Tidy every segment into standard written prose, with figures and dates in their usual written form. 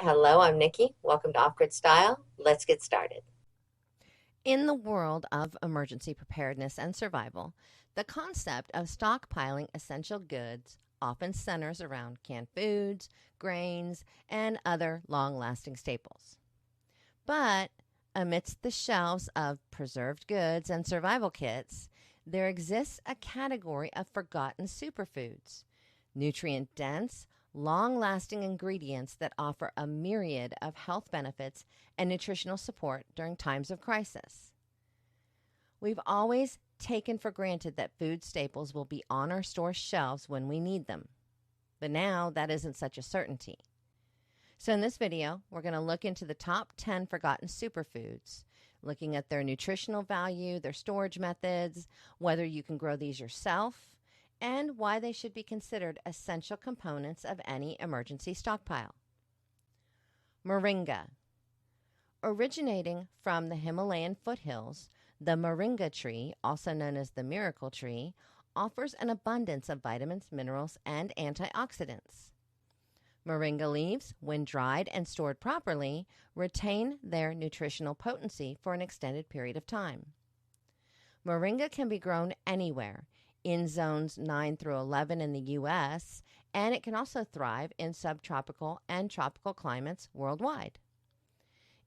Hello, I'm Nikki. Welcome to Off Grid Style. Let's get started. In the world of emergency preparedness and survival, the concept of stockpiling essential goods often centers around canned foods, grains, and other long lasting staples. But amidst the shelves of preserved goods and survival kits, there exists a category of forgotten superfoods, nutrient dense, long lasting ingredients that offer a myriad of health benefits and nutritional support during times of crisis. We've always taken for granted that food staples will be on our store shelves when we need them, but now that isn't such a certainty. So in this video, we're going to look into the top 10 forgotten superfoods, looking at their nutritional value, their storage methods, whether you can grow these yourself, and why they should be considered essential components of any emergency stockpile. Moringa. Originating from the Himalayan foothills, the moringa tree, also known as the miracle tree, offers an abundance of vitamins, minerals, and antioxidants. Moringa leaves, when dried and stored properly, retain their nutritional potency for an extended period of time. Moringa can be grown anywhere, in zones 9 through 11 in the U.S., and it can also thrive in subtropical and tropical climates worldwide.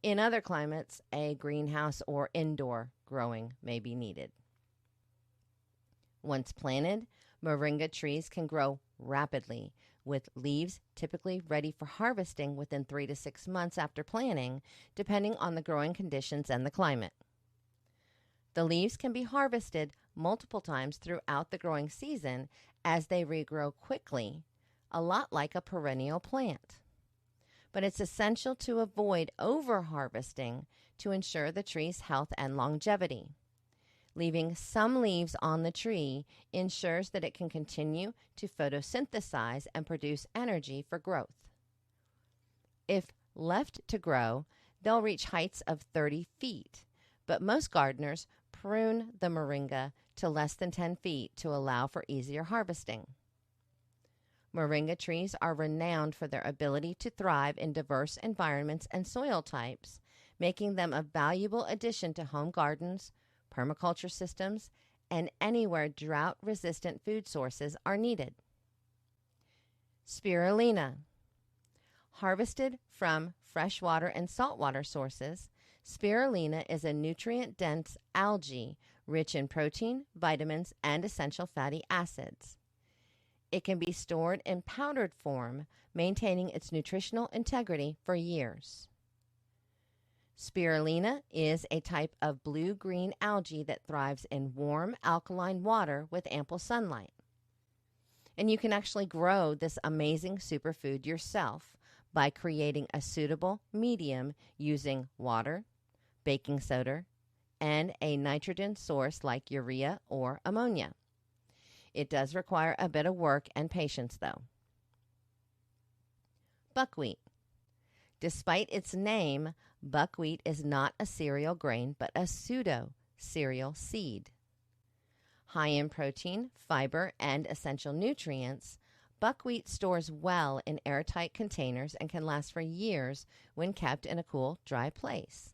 In other climates, a greenhouse or indoor growing may be needed. Once planted, moringa trees can grow rapidly, with leaves typically ready for harvesting within 3 to 6 months after planting, depending on the growing conditions and the climate. The leaves can be harvested multiple times throughout the growing season as they regrow quickly, a lot like a perennial plant. But it's essential to avoid over-harvesting to ensure the tree's health and longevity. Leaving some leaves on the tree ensures that it can continue to photosynthesize and produce energy for growth. If left to grow, they'll reach heights of 30 feet, but most gardeners prune the moringa to less than 10 feet to allow for easier harvesting. Moringa trees are renowned for their ability to thrive in diverse environments and soil types, making them a valuable addition to home gardens, permaculture systems, and anywhere drought-resistant food sources are needed. Spirulina. Harvested from freshwater and saltwater sources, spirulina is a nutrient-dense algae rich in protein, vitamins, and essential fatty acids. It can be stored in powdered form, maintaining its nutritional integrity for years. Spirulina is a type of blue-green algae that thrives in warm, alkaline water with ample sunlight. And you can actually grow this amazing superfood yourself by creating a suitable medium using water, baking soda, and a nitrogen source like urea or ammonia. It does require a bit of work and patience, though. Buckwheat. Despite its name, buckwheat is not a cereal grain, but a pseudo-cereal seed. High in protein, fiber, and essential nutrients, buckwheat stores well in airtight containers and can last for years when kept in a cool, dry place.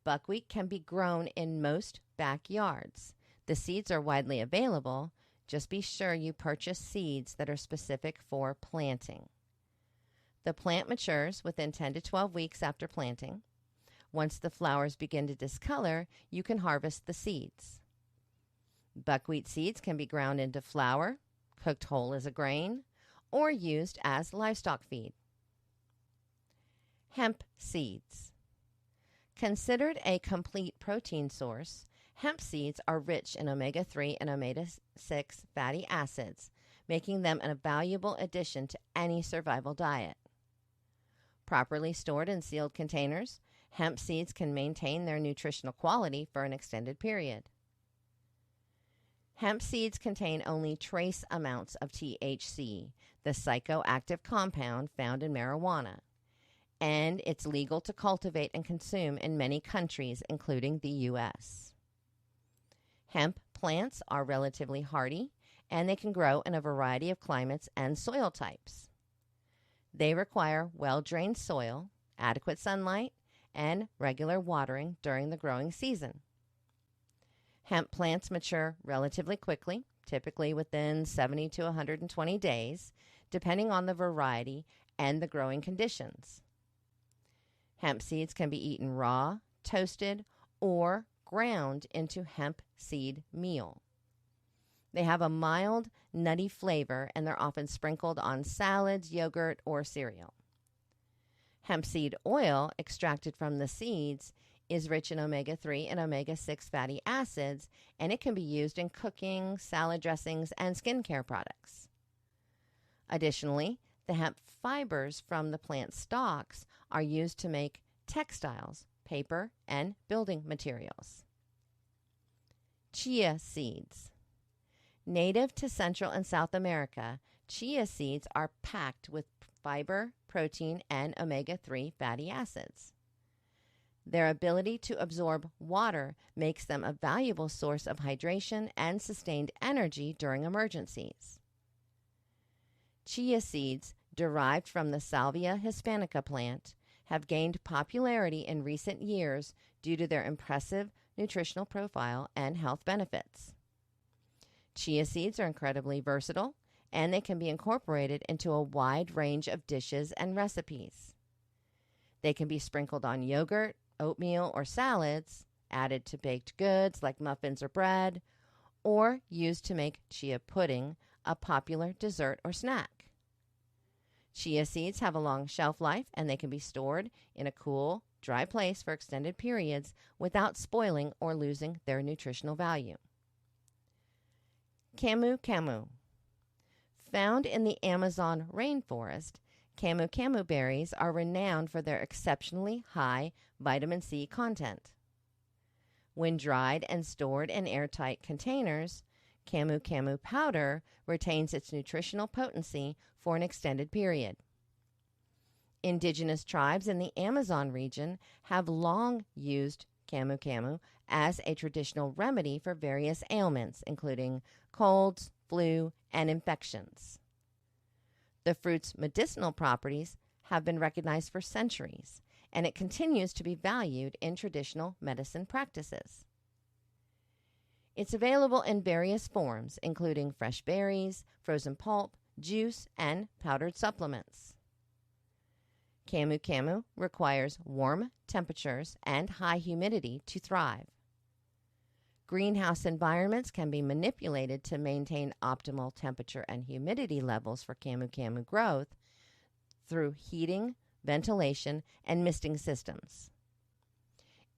Buckwheat can be grown in most backyards. The seeds are widely available. Just be sure you purchase seeds that are specific for planting. The plant matures within 10 to 12 weeks after planting. Once the flowers begin to discolor, you can harvest the seeds. Buckwheat seeds can be ground into flour, cooked whole as a grain, or used as livestock feed. Hemp seeds. Considered a complete protein source, hemp seeds are rich in omega-3 and omega-6 fatty acids, making them a valuable addition to any survival diet. Properly stored in sealed containers, hemp seeds can maintain their nutritional quality for an extended period. Hemp seeds contain only trace amounts of THC, the psychoactive compound found in marijuana, and it's legal to cultivate and consume in many countries, including the U.S. Hemp plants are relatively hardy, and they can grow in a variety of climates and soil types. They require well-drained soil, adequate sunlight, and regular watering during the growing season. Hemp plants mature relatively quickly, typically within 70 to 120 days, depending on the variety and the growing conditions. Hemp seeds can be eaten raw, toasted, or ground into hemp seed meal. They have a mild, nutty flavor, and they're often sprinkled on salads, yogurt, or cereal. Hemp seed oil extracted from the seeds is rich in omega-3 and omega-6 fatty acids, and it can be used in cooking, salad dressings, and skincare products. Additionally, the hemp fibers from the plant stalks are used to make textiles, paper, and building materials. Chia seeds. Native to Central and South America, chia seeds are packed with fiber, protein, and omega-3 fatty acids. Their ability to absorb water makes them a valuable source of hydration and sustained energy during emergencies. Chia seeds, derived from the Salvia hispanica plant, have gained popularity in recent years due to their impressive nutritional profile and health benefits. Chia seeds are incredibly versatile, and they can be incorporated into a wide range of dishes and recipes. They can be sprinkled on yogurt, oatmeal, or salads, added to baked goods like muffins or bread, or used to make chia pudding, a popular dessert or snack. Chia seeds have a long shelf life, and they can be stored in a cool, dry place for extended periods without spoiling or losing their nutritional value. Camu. Found in the Amazon rainforest, camu berries are renowned for their exceptionally high vitamin C content. When dried and stored in airtight containers, camu powder retains its nutritional potency for an extended period. Indigenous tribes in the Amazon region have long used camu as a traditional remedy for various ailments, including colds, flu, and infections. The fruit's medicinal properties have been recognized for centuries, and it continues to be valued in traditional medicine practices. It's available in various forms, including fresh berries, frozen pulp, juice, and powdered supplements. Camu requires warm temperatures and high humidity to thrive. Greenhouse environments can be manipulated to maintain optimal temperature and humidity levels for camu growth through heating, ventilation, and misting systems.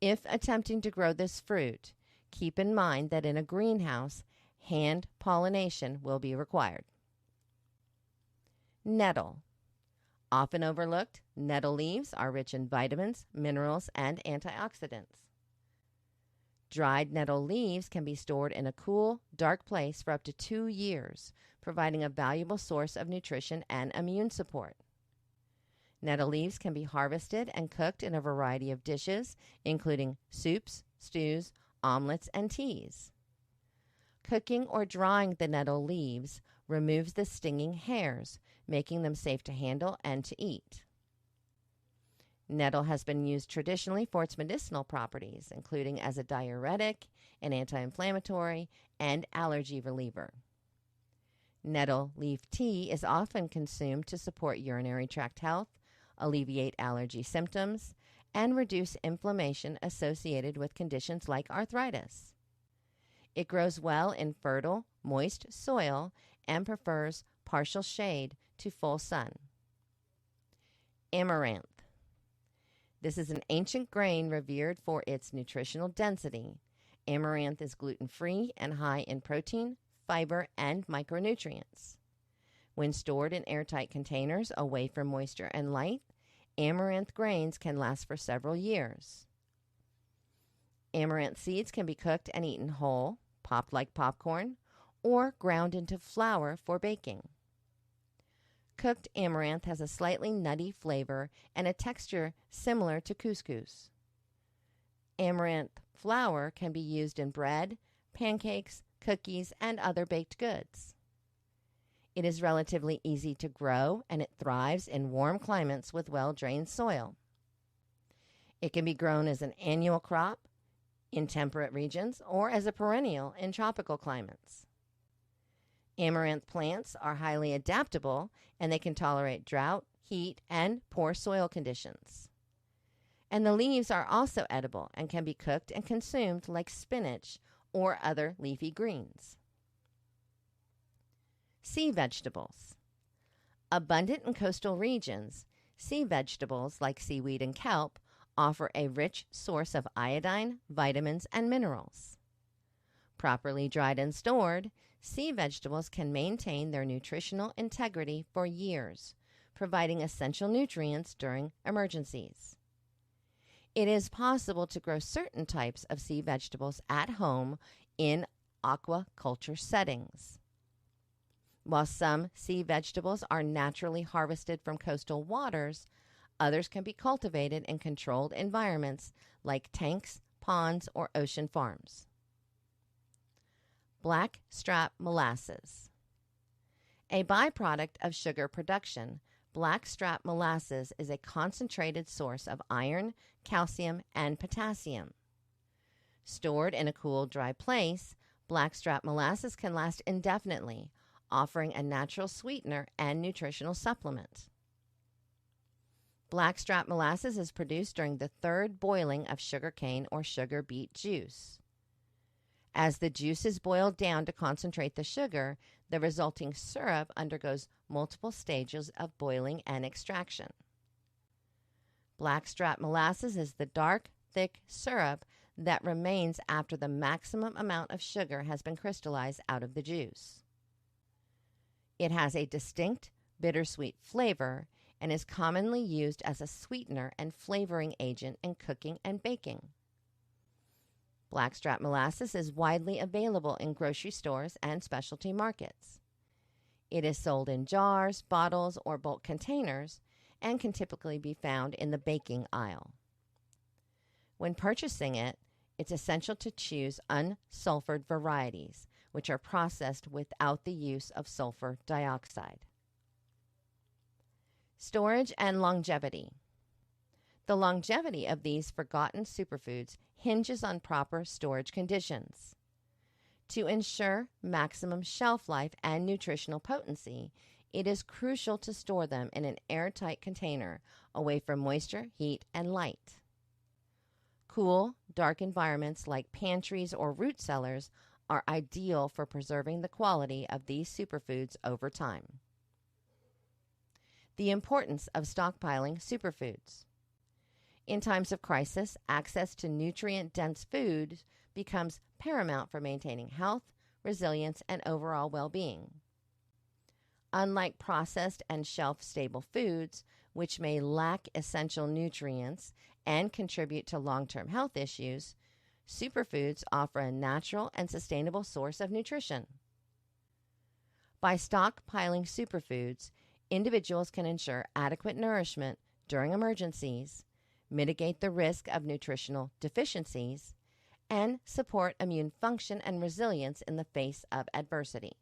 If attempting to grow this fruit, keep in mind that in a greenhouse, hand pollination will be required. Nettle. Often overlooked, nettle leaves are rich in vitamins, minerals, and antioxidants. Dried nettle leaves can be stored in a cool, dark place for up to 2 years, providing a valuable source of nutrition and immune support. Nettle leaves can be harvested and cooked in a variety of dishes, including soups, stews, omelets, and teas. Cooking or drying the nettle leaves removes the stinging hairs, making them safe to handle and to eat. Nettle has been used traditionally for its medicinal properties, including as a diuretic, an anti-inflammatory, and allergy reliever. Nettle leaf tea is often consumed to support urinary tract health, alleviate allergy symptoms, and reduce inflammation associated with conditions like arthritis. It grows well in fertile, moist soil and prefers partial shade to full sun. Amaranth. This is an ancient grain revered for its nutritional density. Amaranth is gluten-free and high in protein, fiber, and micronutrients. When stored in airtight containers away from moisture and light, amaranth grains can last for several years. Amaranth seeds can be cooked and eaten whole, popped like popcorn, or ground into flour for baking. Cooked amaranth has a slightly nutty flavor and a texture similar to couscous. Amaranth flour can be used in bread, pancakes, cookies, and other baked goods. It is relatively easy to grow and it thrives in warm climates with well-drained soil. It can be grown as an annual crop in temperate regions or as a perennial in tropical climates. Amaranth plants are highly adaptable and they can tolerate drought, heat, and poor soil conditions. And the leaves are also edible and can be cooked and consumed like spinach or other leafy greens. Sea vegetables. Abundant in coastal regions, sea vegetables like seaweed and kelp offer a rich source of iodine, vitamins, and minerals. Properly dried and stored, sea vegetables can maintain their nutritional integrity for years, providing essential nutrients during emergencies. It is possible to grow certain types of sea vegetables at home in aquaculture settings. While some sea vegetables are naturally harvested from coastal waters, others can be cultivated in controlled environments like tanks, ponds, or ocean farms. Blackstrap molasses. A byproduct of sugar production, blackstrap molasses is a concentrated source of iron, calcium, and potassium. Stored in a cool, dry place, blackstrap molasses can last indefinitely, offering a natural sweetener and nutritional supplement. Blackstrap molasses is produced during the third boiling of sugarcane or sugar beet juice. As the juice is boiled down to concentrate the sugar, the resulting syrup undergoes multiple stages of boiling and extraction. Blackstrap molasses is the dark, thick syrup that remains after the maximum amount of sugar has been crystallized out of the juice. It has a distinct bittersweet flavor and is commonly used as a sweetener and flavoring agent in cooking and baking. Blackstrap molasses is widely available in grocery stores and specialty markets. It is sold in jars, bottles, or bulk containers and can typically be found in the baking aisle. When purchasing it, it's essential to choose unsulfured varieties, which are processed without the use of sulfur dioxide. Storage and longevity. The longevity of these forgotten superfoods hinges on proper storage conditions. To ensure maximum shelf life and nutritional potency, it is crucial to store them in an airtight container away from moisture, heat, and light. Cool, dark environments like pantries or root cellars are ideal for preserving the quality of these superfoods over time. The importance of stockpiling superfoods. In times of crisis, access to nutrient-dense food becomes paramount for maintaining health, resilience, and overall well-being. Unlike processed and shelf-stable foods, which may lack essential nutrients and contribute to long-term health issues, superfoods offer a natural and sustainable source of nutrition. By stockpiling superfoods, individuals can ensure adequate nourishment during emergencies, mitigate the risk of nutritional deficiencies, and support immune function and resilience in the face of adversity.